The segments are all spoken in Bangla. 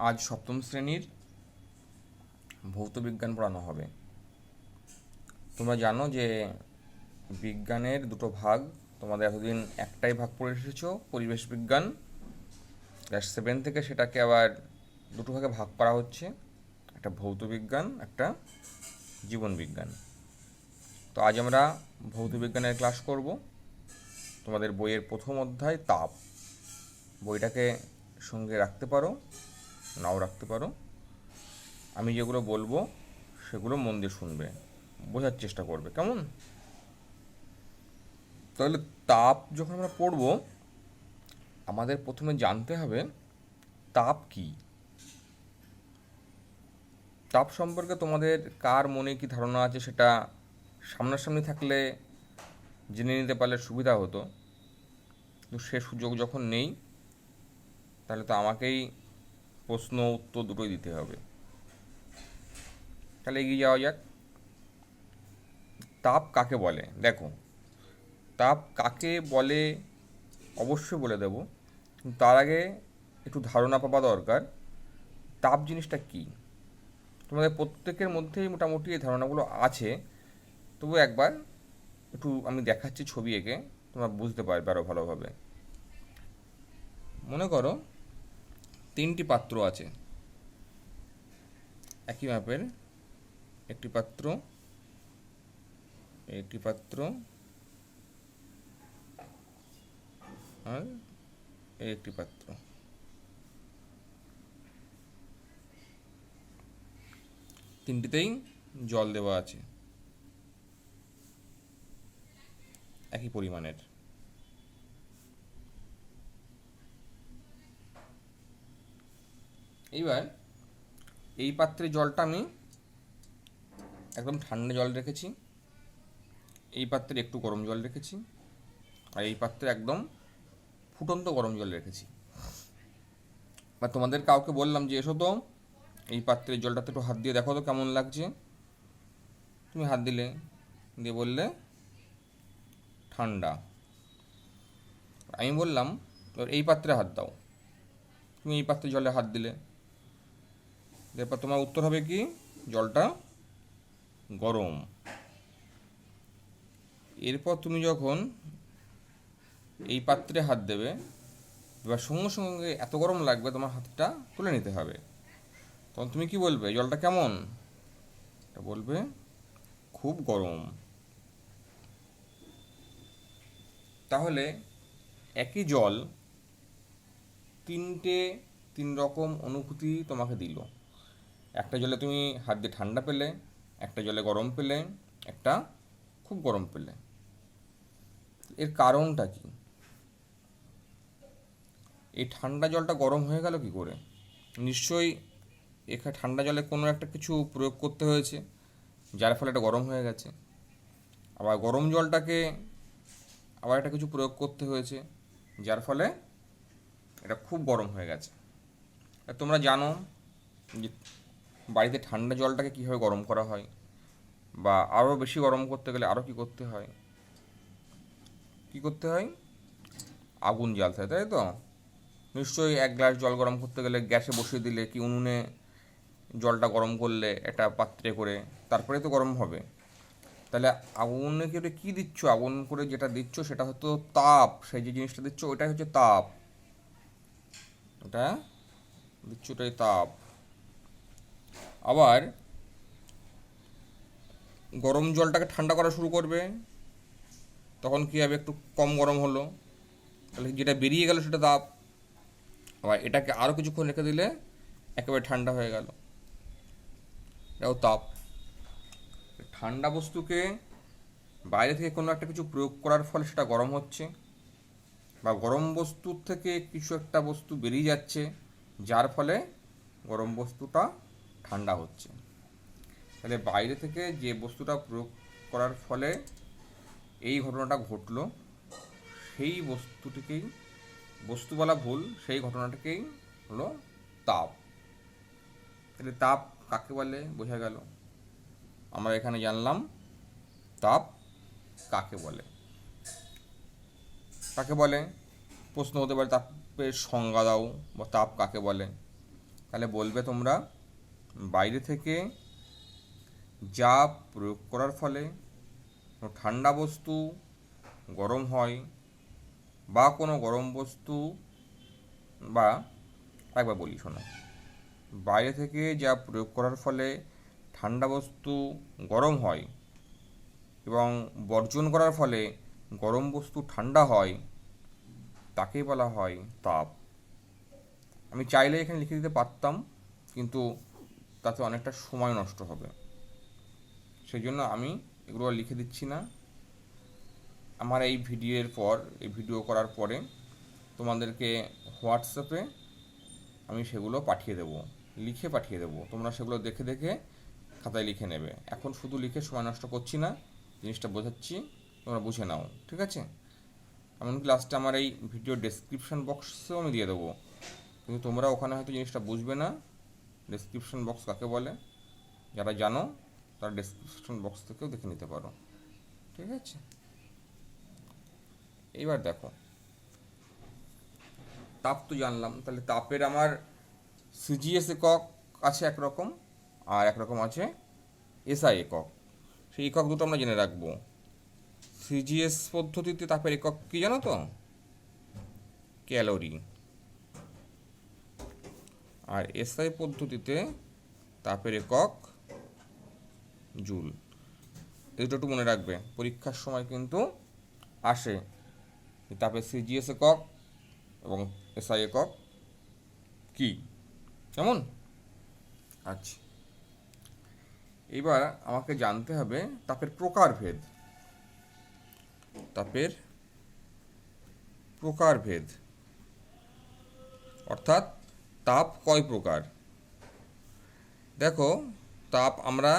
আজ সপ্তম শ্রেণীর ভৌত বিজ্ঞান পড়ানো হবে। তোমরা জানো যে বিজ্ঞানের দুটো ভাগ, তোমাদের এতদিন একটাই ভাগ পড়ে এসেছো, পরিবেশ বিজ্ঞান। ক্লাস 7 থেকে সেটাকে আবার দুটো ভাগে ভাগ করা হচ্ছে, একটা ভৌত বিজ্ঞান, একটা জীবন বিজ্ঞান। তো আজ আমরা ভৌত বিজ্ঞানের ক্লাস করব। তোমাদের বইয়ের প্রথম অধ্যায় তাপ, বইটাকে সঙ্গে রাখতে পারো, নাও রাখতে পারো। আমি যেগুলো বলবো সেগুলো মন দিয়ে শুনবে, বোঝার চেষ্টা করবে, কেমন? তাহলে তাপ যখন আমরা পড়ব, আমাদের প্রথমে জানতে হবে তাপ কি। তাপ সম্পর্কে তোমাদের কার মনে কি ধারণা আছে সেটা সামনাসামনি থাকলে জেনে নিতে পারলে সুবিধা হতো, কিন্তু সে সুযোগ যখন নেই, তাহলে তো আমাকেই প্রশ্ন উত্তর দুটোই দিতে হবে। তাহলে এগিয়ে যাওয়া যাক। তাপ কাকে বলে? দেখো, তাপ কাকে বলে অবশ্যই বলে দেব, কিন্তু তার আগে একটু ধারণা পাওয়া দরকার তাপ জিনিসটা কি। তোমাদের প্রত্যেকের মধ্যেই মোটামুটি এই ধারণাগুলো আছে, তবু একবার একটু আমি দেখাচ্ছি ছবি এঁকে, তোমরা বুঝতে পারবে আরও ভালোভাবে। মনে করো 3টি পাত্র আছে, একই মাপের, একটি পাত্র, একটি পাত্র, আর একটি পাত্র। তিনটিতেই জল দেওয়া আছে একই পরিমাণের। এইবার এই পাত্রে জলটা আমি একদম ঠান্ডা জল রেখেছি, এই পাত্রে একটু গরম জল রেখেছি, আর এই পাত্রে একদম ফুটন্ত গরম জল রেখেছি। বা তোমাদের কাউকে বললাম যে এসো তো এই পাত্রের জলটাতে একটু হাত দিয়ে দেখো তো কেমন লাগছে। তুমি হাত দিলে, দিয়ে বললে ঠান্ডা। আমি বললাম এই পাত্রে হাত দাও, তুমি এই পাত্রে জলে হাত দিলে, এরপর তোমার উত্তর হবে কি জলটা গরম। এরপর তুমি যখন এই পাত্রে হাত দেবে, এবার সঙ্গে সঙ্গে এত গরম লাগবে তোমার হাতটা তুলে নিতে হবে। তখন তুমি কি বলবে? জলটা কেমন? এটা বলবে খুব গরম। তাহলে একই জল তিন রকম অনুভূতি তোমাকে দিল। একটা জলে তুমি হাত দিয়ে ঠান্ডা পেলে, একটা জলে গরম পেলে, একটা খুব গরম পেলে। এর কারণটা কি? এই ঠান্ডা জলটা গরম হয়ে গেল কি করে? নিশ্চয়ই এখানে ঠান্ডা জলে কোনো একটা কিছু প্রয়োগ করতে হয়েছে, যার ফলে এটা গরম হয়ে গেছে। আবার গরম জলটাকে আবার একটা কিছু প্রয়োগ করতে হয়েছে, যার ফলে এটা খুব গরম হয়ে গেছে। আর তোমরা জানো যে বাড়িতে ঠান্ডা জলটাকে কীভাবে গরম করা হয়, বা আরও বেশি গরম করতে গেলে আরও কী করতে হয়? কী করতে হয়? আগুন জ্বালতে হয়, তাই তো? নিশ্চয়ই 1 গ্লাস জল গরম করতে গেলে গ্যাসে বসিয়ে দিলে কি উনুনে জলটা গরম করলে একটা পাত্রে করে, তারপরে তো গরম হবে। তাহলে আগুনে কি কী দিচ্ছ? আগুন করে যেটা দিচ্ছ সেটা হয়তো তাপ। সেই যে জিনিসটা দিচ্ছ ওটাই হচ্ছে তাপ, ওটা দিচ্ছ, ওটাই তাপ। আবার গরম জলটাকে ঠান্ডা করা শুরু করবে, তখন কী হবে? একটু কম গরম হলো, তাহলে যেটা বেরিয়ে গেল সেটা তাপ। আবার এটাকে আরও কিছুক্ষণ রেখে দিলে একেবারে ঠান্ডা হয়ে গেল, এটাও তাপ। ঠান্ডা বস্তুকে বাইরে থেকে কোনো একটা কিছু প্রয়োগ করার ফলে সেটা গরম হচ্ছে, বা গরম বস্তুর থেকে কিছু একটা বস্তু বেরিয়ে যাচ্ছে, যার ফলে গরম বস্তুটা ঠান্ডা হচ্ছে। তাহলে বাইরে থেকে যে বস্তুটা প্রয়োগ করার ফলে এই ঘটনাটা ঘটলো, সেই বস্তুটিকেই, বস্তু বলা ভুল, সেই ঘটনাটাকেই হলো তাপ। তাহলে তাপ কাকে বলে বোঝা গেল। আমরা এখানে জানলাম তাপ কাকে বলে। কাকে বলে প্রশ্ন হতে পারে তাপের সংজ্ঞা দাও, বা তাপ কাকে বলে। তাহলে বলবে তোমরা বাইরে থেকে যা প্রয়োগ করার ফলে কোনো ঠান্ডা বস্তু গরম হয় বা কোনো গরম বস্তু বা একবার বলি শোনো, বাইরে থেকে যা প্রয়োগ করার ফলে ঠান্ডা বস্তু গরম হয় এবং বর্জন করার ফলে গরম বস্তু ঠান্ডা হয়, তাকে বলা হয় তাপ। আমি চাইলে এখানে লিখে দিতে পারতাম, কিন্তু তাতে অনেকটা সময় নষ্ট হবে, সেই জন্য আমি এগুলো লিখে দিচ্ছি না। আমার এই ভিডিও করার পরে তোমাদেরকে হোয়াটসঅ্যাপে আমি সেগুলো পাঠিয়ে দেবো, লিখে পাঠিয়ে দেবো, তোমরা সেগুলো দেখে দেখে খাতায় লিখে নেবে। এখন শুধু লিখে সময় নষ্ট করছি না, জিনিসটা বোঝাচ্ছি, তোমরা বুঝে নাও, ঠিক আছে? এমনকি লাস্টে আমার এই ভিডিও ডেসক্রিপশন বক্সেও আমি দিয়ে দেবো, কিন্তু তোমরা ওখানে হয়তো জিনিসটা বুঝবে না ডেসক্রিপশন বক্স কাকে বলে। যারা জানো তারা ডেসক্রিপশন বক্স থেকেও দেখে নিতে পারো, ঠিক আছে? এইবার দেখো, তাপ তো জানলাম, তাহলে তাপের আমার সিজিএস একক আছে একরকম, আর একরকম আছে এসআই একক। সেই একক দুটো আমরা জেনে রাখবো। সিজিএস পদ্ধতিতে তাপের একক কি জানো তো? ক্যালোরি। আর এসআই পদ্ধতিতে তাপের একক জুল। এই দুটো একটু মনে রাখবে, পরীক্ষার সময় কিন্তু আসে তাপের সিজিএস একক এবং এসআই একক কি, কেমন? আচ্ছা, এবার আমাকে জানতে হবে তাপের প্রকারভেদ। তাপের প্রকারভেদ অর্থাৎ তাপ কয় প্রকার। দেখো, তাপ আমরা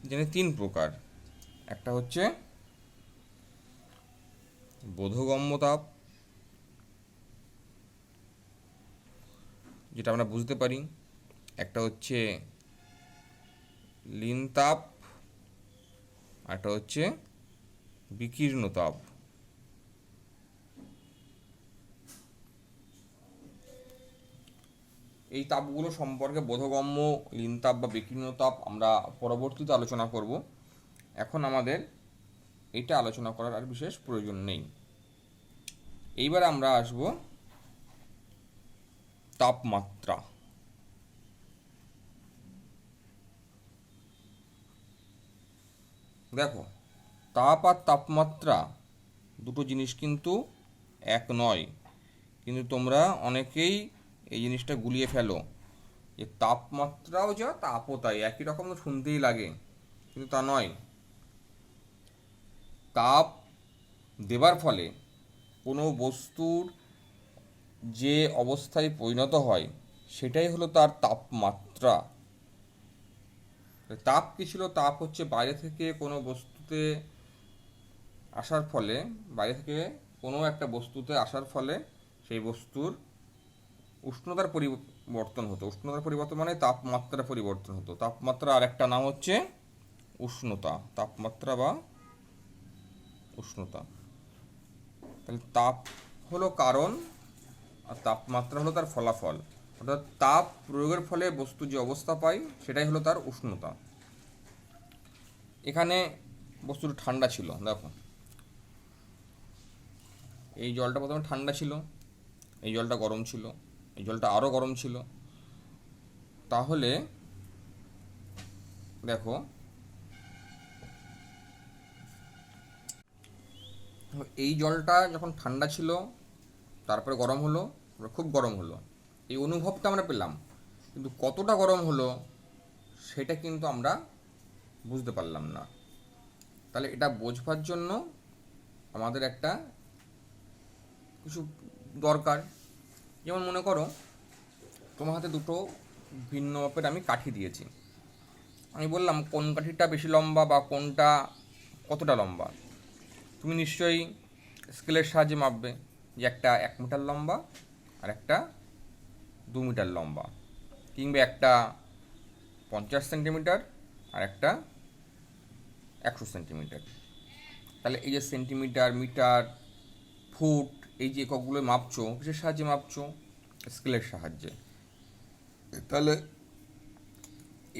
জানি 3 প্রকার। একটা হচ্ছে বোধগম্য তাপ, যেটা আমরা বুঝতে পারি। একটা হচ্ছে লীন তাপ, আর একটা হচ্ছে বিকীর্ণ তাপ। এই তাপগুলো সম্পর্কে বোধগম্য, লীন তাপ বা বিকীর্ণ তাপ আমরা পরবর্তীতে আলোচনা করব। এখন আমাদের এটা আলোচনা করার আর বিশেষ প্রয়োজন নেই। এইবার আমরা আসব তাপমাত্রা। দেখো, তাপ আর তাপমাত্রা দুটো জিনিস কিন্তু এক নয়, কিন্তু তোমরা অনেকেই এই জিনিসটা গুলিয়ে ফেলো যে তাপমাত্রাও যা তাপও তাই, একই রকম তো শুনতেই লাগে, কিন্তু তা নয়। তাপ দেবার ফলে কোনো বস্তুর যে অবস্থায় পরিণত হয় সেটাই হলো তার তাপমাত্রা। তাপ কী ছিল? তাপ হচ্ছে বাইরে থেকে কোনো বস্তুতে আসার ফলে, বাইরে থেকে কোনো একটা বস্তুতে আসার ফলে সেই বস্তুর উষ্ণতার পরিবর্তন হতো। উষ্ণতার পরিবর্তন মানে তাপমাত্রা পরিবর্তন হতো। তাপমাত্রা আর একটা নাম হচ্ছে উষ্ণতা, তাপমাত্রা বা উষ্ণতা। তাহলে তাপ হলো কারণ আর তাপমাত্রা হলো তার ফলাফল, অর্থাৎ তাপ প্রয়োগের ফলে বস্তু যে অবস্থা পায় সেটাই হলো তার উষ্ণতা। এখানে বস্তুটা ঠান্ডা ছিল, দেখো এই জলটা প্রথমে ঠান্ডা ছিল, এই জলটা গরম ছিল, এই জলটা আরও গরম ছিল। তাহলে দেখো, এই জলটা যখন ঠান্ডা ছিল তারপরে গরম হলো, খুব গরম হলো, এই অনুভবটা আমরা পেলাম, কিন্তু কতটা গরম হলো সেটা কিন্তু আমরা বুঝতে পারলাম না। তাহলে এটা বোঝবার জন্য আমাদের একটা কিছু দরকার। যেমন মনে করো তোমার হাতে দুটো ভিন্ন মাপের আমি কাঠি দিয়েছি, আমি বললাম কোন কাঠিটা বেশি লম্বা বা কোনটা কতটা লম্বা। তুমি নিশ্চয়ই স্কেলের সাহায্যে মাপবে যে একটা 1 মিটার লম্বা আর একটা 2 মিটার লম্বা, কিংবা একটা 50 সেন্টিমিটার আর একটা 100 সেন্টিমিটার। তাহলে এই যে সেন্টিমিটার, মিটার, ফুট, এই যে এককগুলো মাপছো কিসের সাহায্যে মাপছো? স্কেলের সাহায্যে। তাহলে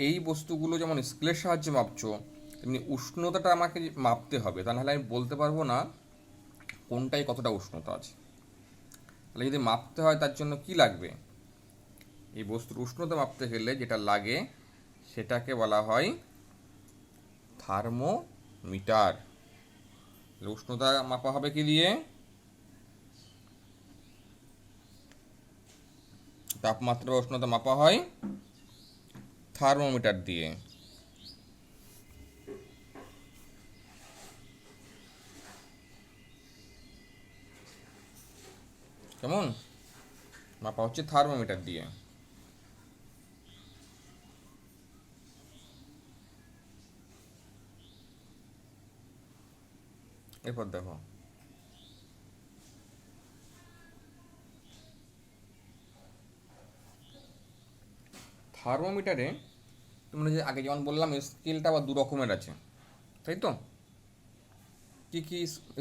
এই বস্তুগুলো যেমন স্কেলের সাহায্যে মাপছো, তেমনি উষ্ণতাটা আমাকে মাপতে হবে, তা নাহলে আমি বলতে পারবো না কোনটায় কতটা উষ্ণতা আছে। তাহলে যদি মাপতে হয় তার জন্য কি লাগবে? এই বস্তুর উষ্ণতা মাপতে গেলে যেটা লাগে সেটাকে বলা হয় থার্মোমিটার। উষ্ণতা মাপা হবে কি দিয়ে? তাপমাত্রা বা উষ্ণতা মাপা হয় থার্মোমিটার দিয়ে। কেমন? মাপা হচ্ছে থার্মোমিটার দিয়ে। এরপর দেখো, থার্মোমিটারে তোমরা যে আগে যেমন বললাম স্কেলটা আবার দু রকমের আছে, তাই তো? কি কি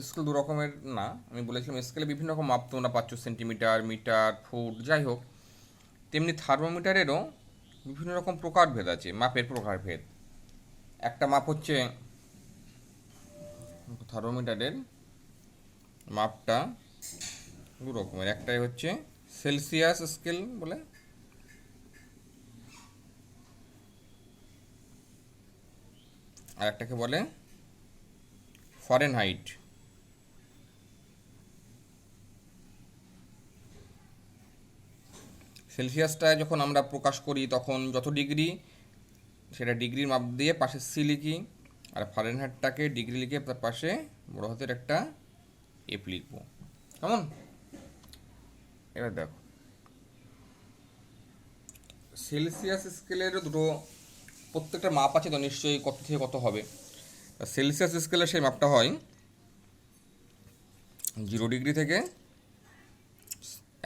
স্কেল দু রকমের? না, আমি বলেছিলাম স্কেলে বিভিন্ন রকম মাপ তোমরা পাচ্ছ, সেন্টিমিটার, মিটার, ফুট, যাই হোক। তেমনি থার্মোমিটারেরও বিভিন্ন রকম প্রকারভেদ আছে, মাপের প্রকারভেদ। একটা মাপ হচ্ছে থার্মোমিটারের মাপটা দু রকমের। একটাই হচ্ছে সেলসিয়াস স্কেল বলে, আর একটাকে বলে ফারেনহাইট। সেলসিয়াসটা যখন আমরা প্রকাশ করি তখন যত ডিগ্রি সেটা ডিগ্রির মাপ দিয়ে পাশে সি লিখি, আর ফারেনহাইটটাকে ডিগ্রি লিখে তার পাশে বড় হাতের একটা এফ লিখবো। কেমন? এবার দেখো, সেলসিয়াস স্কেলের দুটো প্রত্যেকটা মাপ আছে তো নিশ্চয়ই, কত থেকে কত হবে। সেলসিয়াস স্কেলের সেই মাপটা হয় 0 ডিগ্রি থেকে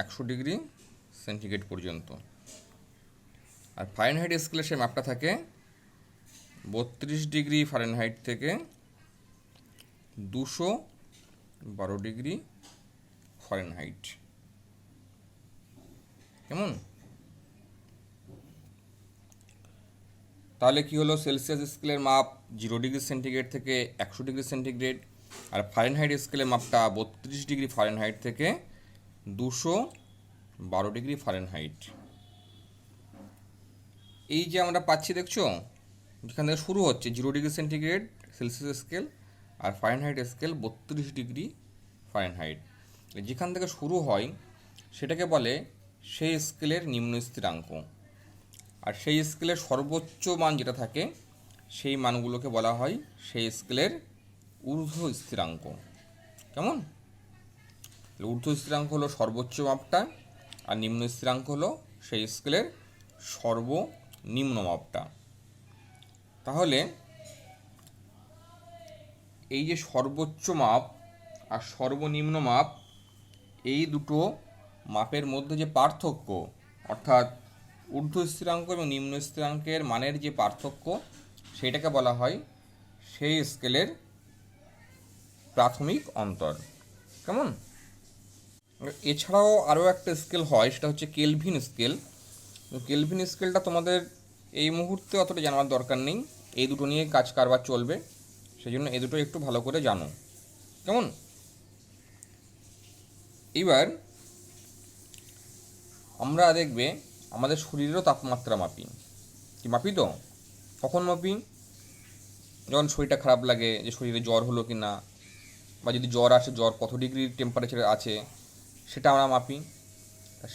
100 ডিগ্রি সেন্টিগ্রেড পর্যন্ত। আর ফারেনহাইট স্কেলের সেই মাপটা থাকে 32 ডিগ্রি ফারেনহাইট থেকে 212 ডিগ্রি ফারেনহাইট। কেমন? তাহলে কি হলো? সেলসিয়াস স্কেলের মাপ 0 ডিগ্রি সেন্টিগ্রেড থেকে 100 ডিগ্রি সেন্টিগ্রেড, আর ফারেনহাইট স্কেলের মাপটা 32 ডিগ্রি ফারেনহাইট থেকে 212 ডিগ্রি ফারেনহাইট। এই যে আমরা পাচ্ছি দেখছো, যেখান থেকে শুরু হচ্ছে 0 ডিগ্রি সেন্টিগ্রেড সেলসিয়াস স্কেল, আর ফারেনহাইট স্কেল 32 ডিগ্রি ফারেনহাইট। যেখান থেকে শুরু হয় সেটাকে বলে সেই স্কেলের নিম্ন স্থিরাঙ্ক, আর সেই স্কেলের সর্বোচ্চ মান যেটা থাকে সেই মানগুলোকে বলা হয় সেই স্কেলের ঊর্ধ্ব স্থিরাঙ্ক। কেমন? ঊর্ধ্ব স্থিরাঙ্ক হলো সর্বোচ্চ মাপটা, আর নিম্ন স্থিরাঙ্ক হলো সেই স্কেলের সর্বনিম্ন মাপটা। তাহলে এই যে সর্বোচ্চ মাপ আর সর্বনিম্ন মাপ, এই দুটো মাপের মধ্যে যে পার্থক্য, অর্থাৎ ঊর্ধ্ব স্থিরাঙ্ক এবং নিম্ন স্থিরাঙ্কের মানের যে পার্থক্য, সেটাকে বলা হয় সেই স্কেলের প্রাথমিক অন্তর। কেমন? এছাড়াও আরও একটা স্কেল হয়, সেটা হচ্ছে কেলভিন স্কেল। কেলভিন স্কেলটা তোমাদের এই মুহূর্তে অতটা জানার দরকার নেই, এই দুটো নিয়ে কাজ কারবার চলবে, সেই জন্য এই দুটো একটু ভালো করে জানো। কেমন? এবার আমরা দেখবে আমাদের শরীরেরও তাপমাত্রা মাপি। কি মাপি তো? কখন মাপি? যখন শরীরটা খারাপ লাগে, যে শরীরে জ্বর হলো কি না, বা যদি জ্বর আসে জ্বর কত ডিগ্রি টেম্পারেচার আছে সেটা আমরা মাপি।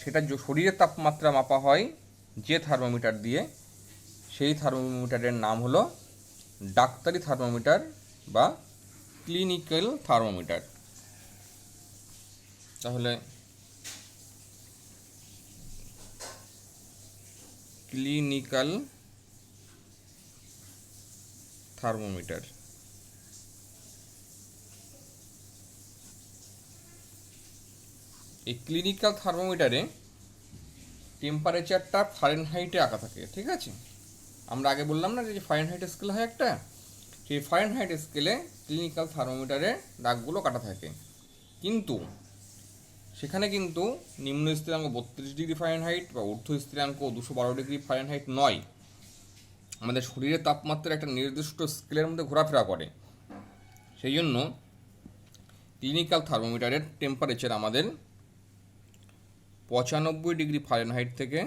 সেটা শরীরের তাপমাত্রা মাপা হয় যে থার্মোমিটার দিয়ে, সেই থার্মোমিটারের নাম হলো ডাক্তারি থার্মোমিটার বা ক্লিনিক্যাল থার্মোমিটার। তাহলে ক্লিনিক্যাল থার্মোমিটার, এই ক্লিনিক্যাল থার্মোমিটারে টেম্পারেচারটা ফারেনহাইটে আঁকা থাকে। ঠিক আছে? আমরা আগে বললাম না যে ফারেনহাইট স্কেল হয় একটা, সেই ফারেনহাইট স্কেলে ক্লিনিক্যাল থার্মোমিটারে দাগগুলো কাটা থাকে। কিন্তু সেখানে কিন্তু নিম্ন স্থিরাঙ্ক 32 ডিগ্রি ফারেনহাইট বা ঊর্ধ্ব স্থিরাঙ্ক 212 ডিগ্রি ফারেনহাইট নয়, আমাদের শরীরের তাপমাত্রা একটা নির্দিষ্ট স্কেলের মধ্যে ঘোরাফেরা করে। সেই জন্য ক্লিনিক্যাল থার্মোমিটারের টেম্পারেচার আমাদের 95 ডিগ্রি ফারেনহাইট থেকে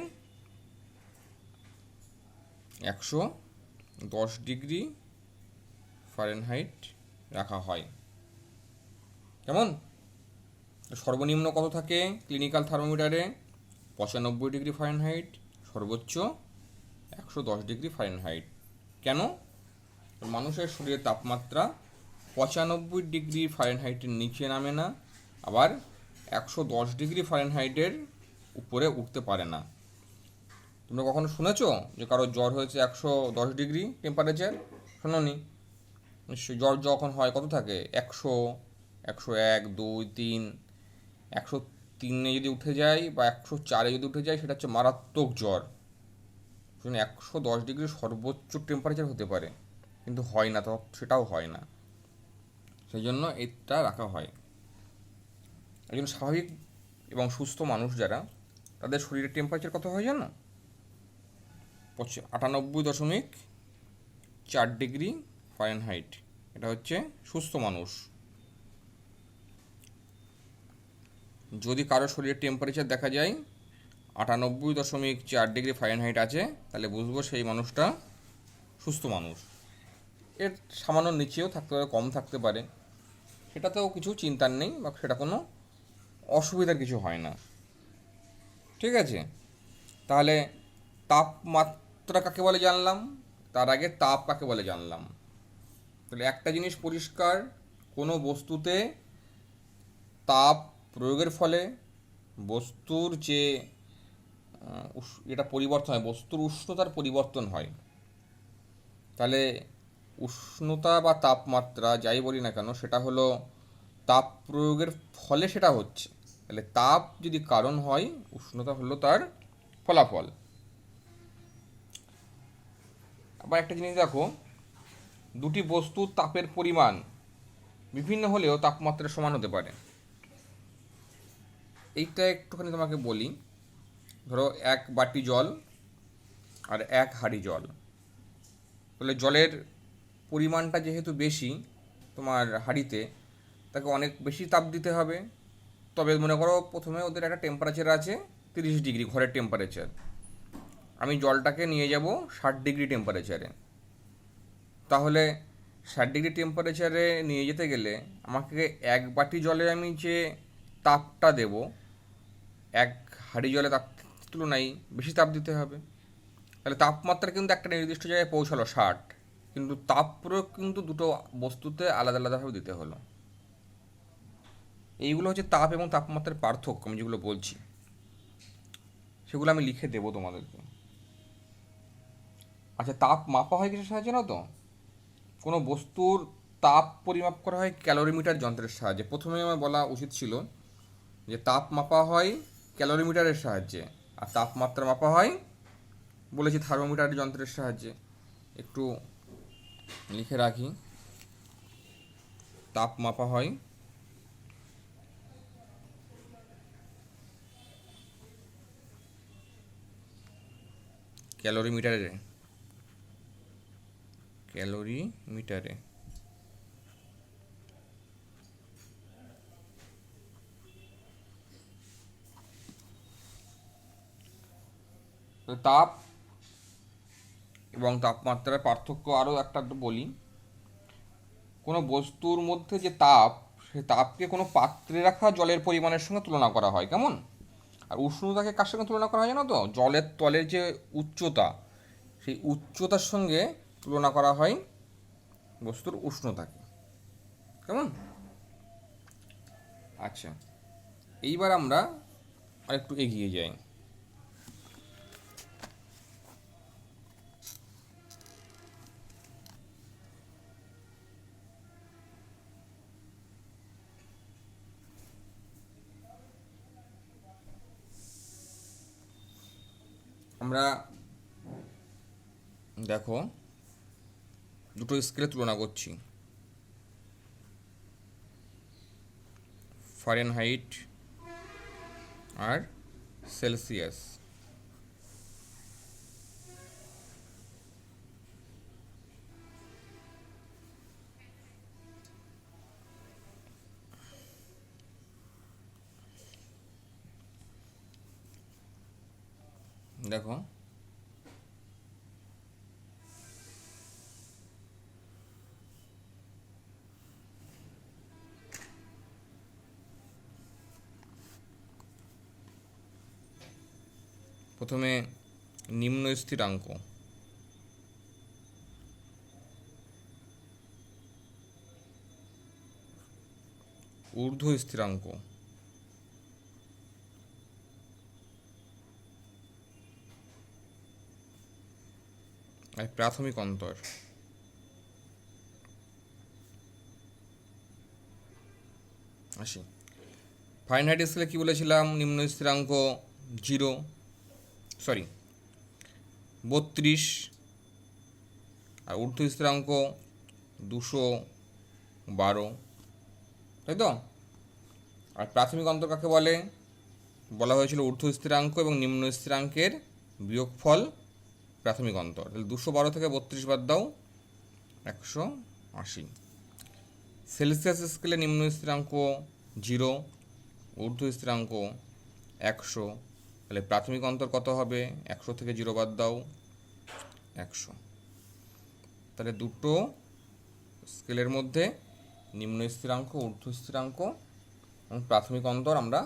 110 ডিগ্রি ফারেনহাইট রাখা হয়। কেমন? সর্বনিম্ন কত থাকে ক্লিনিক্যাল থার্মোমিটারে? 95 ডিগ্রি ফারেনহাইট, সর্বোচ্চ 110 ডিগ্রি ফারেনহাইট। কেন? মানুষের শরীরের তাপমাত্রা 95 ডিগ্রি ফারেনহাইটের নিচে নামে না, আবার 110 ডিগ্রি ফারেনহাইটের উপরে উঠতে পারে না। তোমরা কখনো শুনেছো যে কারোর জ্বর হয়েছে 110 ডিগ্রি টেম্পারেচার? শোনোনি নিশ্চয়ই। জ্বর যখন হয় কত থাকে? 100, 101, 2, 3, 103 যদি উঠে যায় বা 104 যদি উঠে যায় সেটা হচ্ছে মারাত্মক জ্বর। শুনে 110 ডিগ্রি সর্বোচ্চ টেম্পারেচার হতে পারে, কিন্তু হয় না, তো সেটাও হয় না। সেই জন্য এটা রাখা হয়। একজন স্বাভাবিক এবং সুস্থ মানুষ যারা, তাদের শরীরের টেম্পারেচার কত হয় জানো? 98.4 ডিগ্রি ফারেনহাইট। এটা হচ্ছে সুস্থ মানুষ। যদি কারো শরীরের টেম্পারেচার দেখা যায় 98.4 ডিগ্রি ফারেনহাইট আছে, তাহলে বুঝবো সেই মানুষটা সুস্থ মানুষ। এর সামান্য নিচেও থাকতে পারে, কম থাকতে পারে, সেটাতেও কিছু চিন্তার নেই বা সেটা কোনো অসুবিধার কিছু হয় না। ঠিক আছে? তাহলে তাপমাত্রা কাকে বলে জানলাম, তার আগে তাপ কাকে বলে জানলাম। তাহলে একটা জিনিস পরিষ্কার, কোনো বস্তুতে তাপ প্রয়োগের ফলে বস্তুর যে এটা পরিবর্তন হয়, বস্তুর উষ্ণতার পরিবর্তন হয়। তাহলে উষ্ণতা বা তাপমাত্রা যাই বলি না কেন, সেটা হলো তাপ প্রয়োগের ফলে সেটা হচ্ছে। তাহলে তাপ যদি কারণ হয়, উষ্ণতা হলো তার ফলাফল। আবার একটা জিনিস দেখো, দুটি বস্তুর তাপের পরিমাণ বিভিন্ন হলেও তাপমাত্রা সমান হতে পারে। এইটা একটুখানি তোমাকে বলি। ধরো 1 বাটি জল আর 1 হাঁড়ি জল। তাহলে জলের পরিমাণটা যেহেতু বেশি তোমার হাঁড়িতে, তাকে অনেক বেশি তাপ দিতে হবে। তবে মনে করো প্রথমে ওদের একটা টেম্পারেচার আছে 30 ডিগ্রি ঘরের টেম্পারেচার, আমি জলটাকে নিয়ে যাব 60 ডিগ্রি টেম্পারেচারে। তাহলে 60 ডিগ্রি টেম্পারেচারে নিয়ে যেতে গেলে আমাকে 1 বাটি জলে আমি যে তাপটা দেব, 1 হাঁড়ি জলে তাপ তুলনায় বেশি তাপ দিতে হবে। তাহলে তাপমাত্রা কিন্তু একটা নির্দিষ্ট জায়গায় পৌঁছালো 60, কিন্তু তাপ প্রয়োগ কিন্তু দুটো বস্তুতে আলাদা আলাদাভাবে দিতে হলো। এইগুলো হচ্ছে তাপ এবং তাপমাত্রার পার্থক্য। আমি যেগুলো বলছি সেগুলো আমি লিখে দেবো তোমাদেরকে। আচ্ছা, তাপ মাপা হয় কিসের সাহায্যে না তো? কোনো বস্তুর তাপ পরিমাপ করা হয় ক্যালোরিমিটার যন্ত্রের সাহায্যে। প্রথমে আমার বলা উচিত ছিল যে তাপ মাপা হয় ক্যালোরিমিটারের সাহায্যে, আর তাপমাত্রা মাপা হয় বলেছি থার্মোমিটার যন্ত্রের সাহায্যে। একটু লিখে রাখি, তাপ মাপা হয় ক্যালোরিমিটারে। তাপ এবং তাপমাত্রার পার্থক্য আরও একটা বলি। কোনো বস্তুর মধ্যে যে তাপ, সে তাপকে কোনো পাত্রে রাখা জলের পরিমাণের সঙ্গে তুলনা করা হয়। কেমন? আর উষ্ণতাকে কার সঙ্গে তুলনা করা হয় জানো তো? জলের তলের যে উচ্চতা, সেই উচ্চতার সঙ্গে তুলনা করা হয় বস্তুর উষ্ণতাকে। কেমন? আচ্ছা, এইবার আমরা আরেকটু এগিয়ে যাই। আমরা দেখো দুটো স্কেলে তুলনা করছি, ফারেনহাইট আর সেলসিয়াস। দেখো প্রথমে নিম্ন স্থিরাঙ্ক, ঊর্ধ্ব স্থিরাঙ্ক, আর প্রাথমিক অন্তর। আসি ফারেনহাইট স্কেলে কী বলেছিলাম? নিম্ন স্থিরাঙ্ক 32, আর ঊর্ধ্ব স্থিরাঙ্ক 212, তাই তো? আর প্রাথমিক অন্তর কাকে বলে? বলা হয়েছিল ঊর্ধ্ব স্থিরাঙ্ক এবং নিম্ন স্থিরাঙ্কের বিয়োগফল প্রাথমিক অন্তর। তাহলে 212 থেকে 32 বাদ দাও, 180। সেলসিয়াস স্কেলে নিম্ন স্থিরাঙ্ক 0, ঊর্ধ্ব স্থিরাঙ্ক 100, তাহলে প্রাথমিক অন্তর কত হবে? 100 থেকে 0 বাদ দাও, 100। তাহলে দুটো স্কেলের মধ্যে নিম্ন স্থিরাঙ্ক, ঊর্ধ্ব স্থিরাঙ্ক এবং প্রাথমিক অন্তর আমরা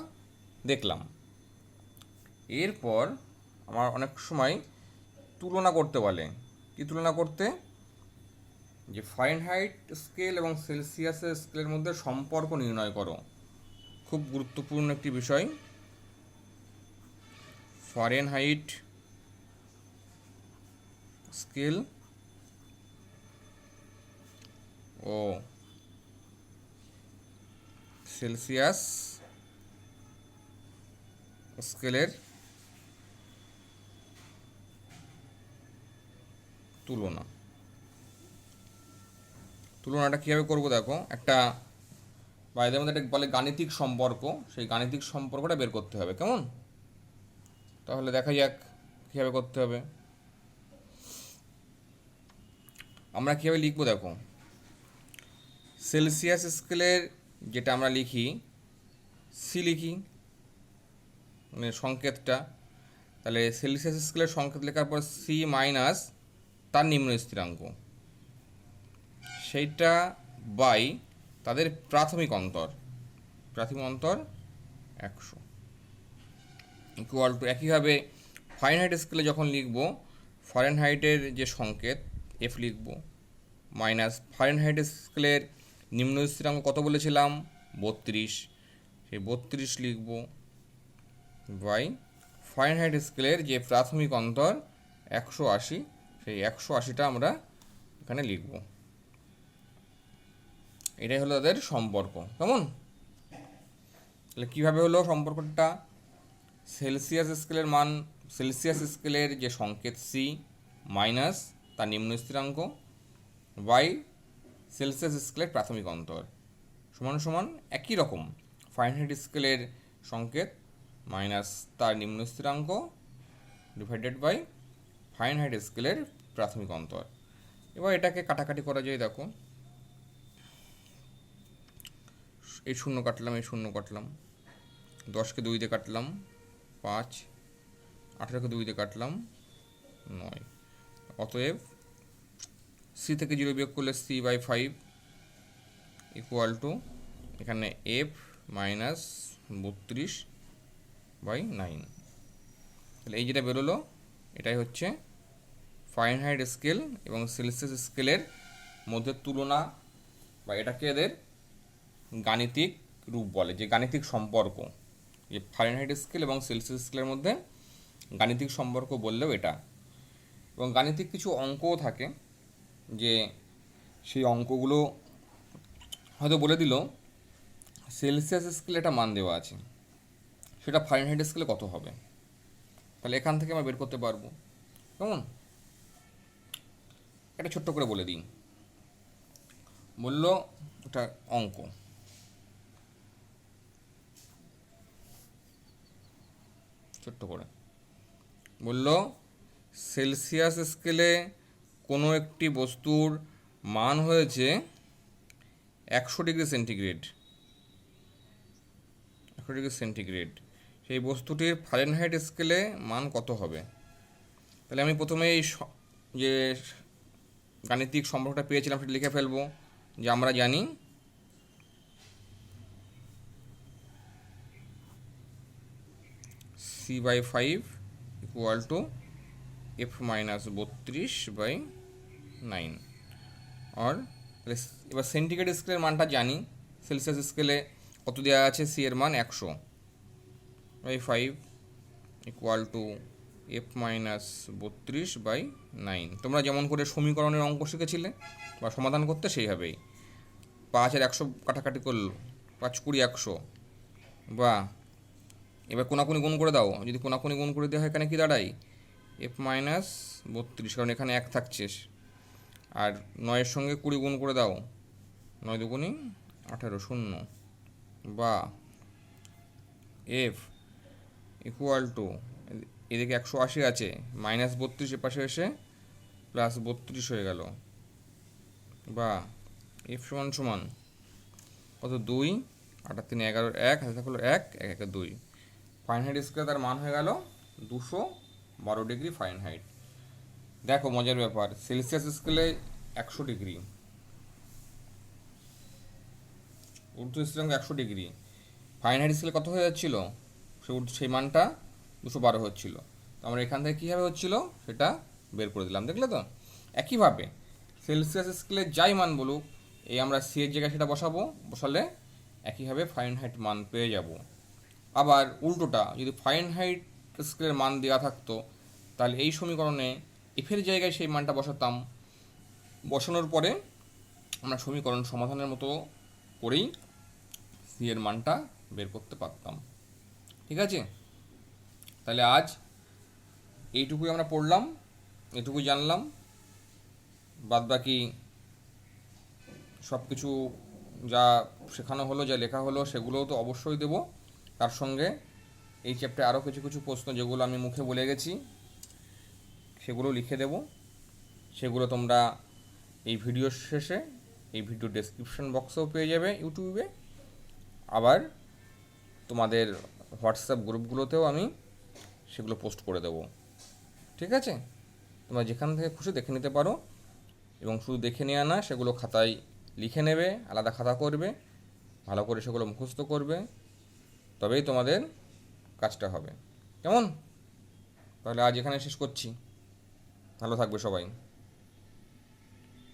দেখলাম। এরপর আমার অনেক সময় তুলনা করতে বলে। কি তুলনা করতে? যে ফারেনহাইট স্কেল এবং সেলসিয়াসের স্কেলের মধ্যে সম্পর্ক নির্ণয় করো। খুব গুরুত্বপূর্ণ একটি বিষয়। ফারেনহাইট স্কেল ও সেলসিয়াস স্কেলের তুলনাটা কীভাবে করবো দেখো। একটা বা এদের মধ্যে একটা বলে গাণিতিক সম্পর্ক, সেই গাণিতিক সম্পর্কটা বের করতে হবে, কেমন? তাহলে দেখা যাক কীভাবে করতে হবে। আমরা কীভাবে লিখবো দেখো। সেলসিয়াস স্কেলের যেটা আমরা লিখি, সি লিখি, মানে সংকেতটা। তাহলে সেলসিয়াস স্কেলের সংকেত লেখার পর সি মাইনাস তার নিম্ন স্থিরাঙ্ক, সেইটা বাই তাদের প্রাথমিক অন্তর 100 ইকুয়াল টু। একইভাবে ফারেনহাইট স্কেলে যখন লিখব, ফারেনহাইটের যে সংকেত এফ লিখব মাইনাস ফারেনহাইট স্কেলের নিম্ন স্থিরাঙ্ক কত বলেছিলাম? 32, সেই 32 লিখব বাই ফারেনহাইট স্কেলের যে প্রাথমিক অন্তর 180, সেই 180টা আমরা এখানে লিখব। এটাই হলো তাদের সম্পর্ক, কেমন? তাহলে কীভাবে হলো সম্পর্কটা? সেলসিয়াস স্কেলের যে সংকেত সি মাইনাস তার নিম্ন স্থিরাঙ্ক বাই সেলসিয়াস স্কেলের প্রাথমিক অন্তর সমান সমান একই রকম ফারেনহাইট স্কেলের সংকেত মাইনাস তার নিম্ন স্থিরাঙ্ক ডিভাইডেড বাই ফারেনহাইট স্কেলের প্রাথমিক অন্তর। এবার এটাকে কাটাকাটি করা যায়। দেখো, এই শূন্য কাটলাম, এই শূন্য কাটলাম, 10কে 2 দিয়ে কাটলাম 5, 18কে 2 দিয়ে কাটলাম 9। অতএব সি থেকে 0 বিয়োগ করলে সি বাই 5 ইকুয়াল টু এখানে এফ মাইনাস 32 বাই 9। তাহলে এই যেটা বেরোলো, এটাই হচ্ছে ফারেনহাইট স্কেল এবং সেলসিয়াস স্কেলের মধ্যে তুলনা, বা এটাকে এদের গাণিতিক রূপ বলে, যে গাণিতিক সম্পর্ক। যে ফারেনহাইট স্কেল এবং সেলসিয়াস স্কেলের মধ্যে গাণিতিক সম্পর্ক বললেও এটা। এবং গাণিতিক কিছু অঙ্কও থাকে, যে সেই অঙ্কগুলো হয়তো বলে দিল সেলসিয়াস স্কেলে একটা মান দেওয়া আছে, সেটা ফারেনহাইট স্কেলে কত হবে। তাহলে এখান থেকে আমরা বের করতে পারবো, কেমন? এটা ছোট্ট করে বলে দিই। বলল এটা অঙ্ক, ছোট্ট করে বলল সেলসিয়াস স্কেলে কোনো একটি বস্তুর মান হয়েছে 100 ডিগ্রি সেন্টিগ্রেড, 100 ডিগ্রি সেন্টিগ্রেড, সেই বস্তুটির ফারেনহাইট স্কেলে মান কত হবে? তাহলে আমি প্রথমে এই যে গাণিতিক সম্পর্কটা পেয়েছিলাম সেটা লিখে ফেলবো, যে আমরা জানি C/5 ইকুয়াল টু F-32/9। আর এবার সেন্টিগ্রেড স্কেলের মানটা জানি, সেলসিয়াস স্কেলে কত দেওয়া আছে, সি এর মান 100/5 ইকুয়াল টু F-32/9। তোমরা যেমন করে সমীকরণের অঙ্ক শিখেছিলে বা সমাধান করতে সেইভাবেই 5 আর 100 কাটাকাটি করলো, 5 20 100, বা এবার কোনাকুনি গুণ করে দাও, যদি কোনাকুনি গুণ করে দেওয়া হয় এখানে কি দাঁড়ায় F-32, কারণ এখানে 1 থাকছে। আর 9-এর সঙ্গে 20 গুণ করে দাও, 9 দুগুণি 18, 0, বা F ইকুয়াল টু এদিকে 180 আছে, -32 এপাশে এসে +32 হয়ে গেল, বা F সমান সমান কত, 2, 8 3 11, 1 হাতে থাকলো 1 1 1 2। ফারেনহাইট স্কেলে তার মান হয়ে গেল 212 ডিগ্রি ফারেনহাইট। দেখো মজার ব্যাপার, সেলসিয়াস স্কেলে 100 ডিগ্রি, ঊর্ধ্ব স্থিরাঙ্ক 100 ডিগ্রি, ফারেনহাইট স্কেলে কত হয়ে যাচ্ছিল, সেই মানটা 212 হচ্ছিল। তো আমরা এখান থেকে কীভাবে হচ্ছিল সেটা বের করে দিলাম, দেখলে তো। একইভাবে সেলসিয়াস স্কেলে যাই মান বলুক, এই আমরা সি এর জায়গায় সেটা বসালে একইভাবে ফারেনহাইট মান পেয়ে যাব। আবার উল্টোটা, যদি ফারেনহাইট স্কেলের মান দেওয়া থাকতো তাহলে এই সমীকরণে এফের জায়গায় সেই মানটা বসাতাম, বসানোর পরে আমরা সমীকরণ সমাধানের মতো করেই সি এর মানটা বের করতে পারতাম। ঠিক আছে, তাহলে আজ এইটুকুই আমরা পড়লাম, এটুকুই জানলাম। বাদবাকি সব কিছু যা শেখানো হলো, যা লেখা হলো, সেগুলোও তো অবশ্যই দেবো। তার সঙ্গে এই চ্যাপ্টারে আরও কিছু কিছু প্রশ্ন যেগুলো আমি মুখে বলে গেছি সেগুলো লিখে দেব। সেগুলো তোমরা এই ভিডিওর শেষে, এই ভিডিও ডেসক্রিপশন বক্সেও পেয়ে যাবে ইউটিউবে। আবার তোমাদের হোয়াটসঅ্যাপ গ্রুপগুলোতেও আমি সেগুলো পোস্ট করে দেবো। ঠিক আছে, তোমরা যেখান থেকে খুশি দেখে নিতে পারো, এবং শুধু দেখে নেওয়া না, সেগুলো খাতায় লিখে নেবে, আলাদা খাতা করবে, ভালো করে সেগুলো মুখস্থ করবে, তবেই তোমাদের কাজটা হবে। কেমন? তাহলে আজ এখানে শেষ করছি। ভালো থাকবে সবাই।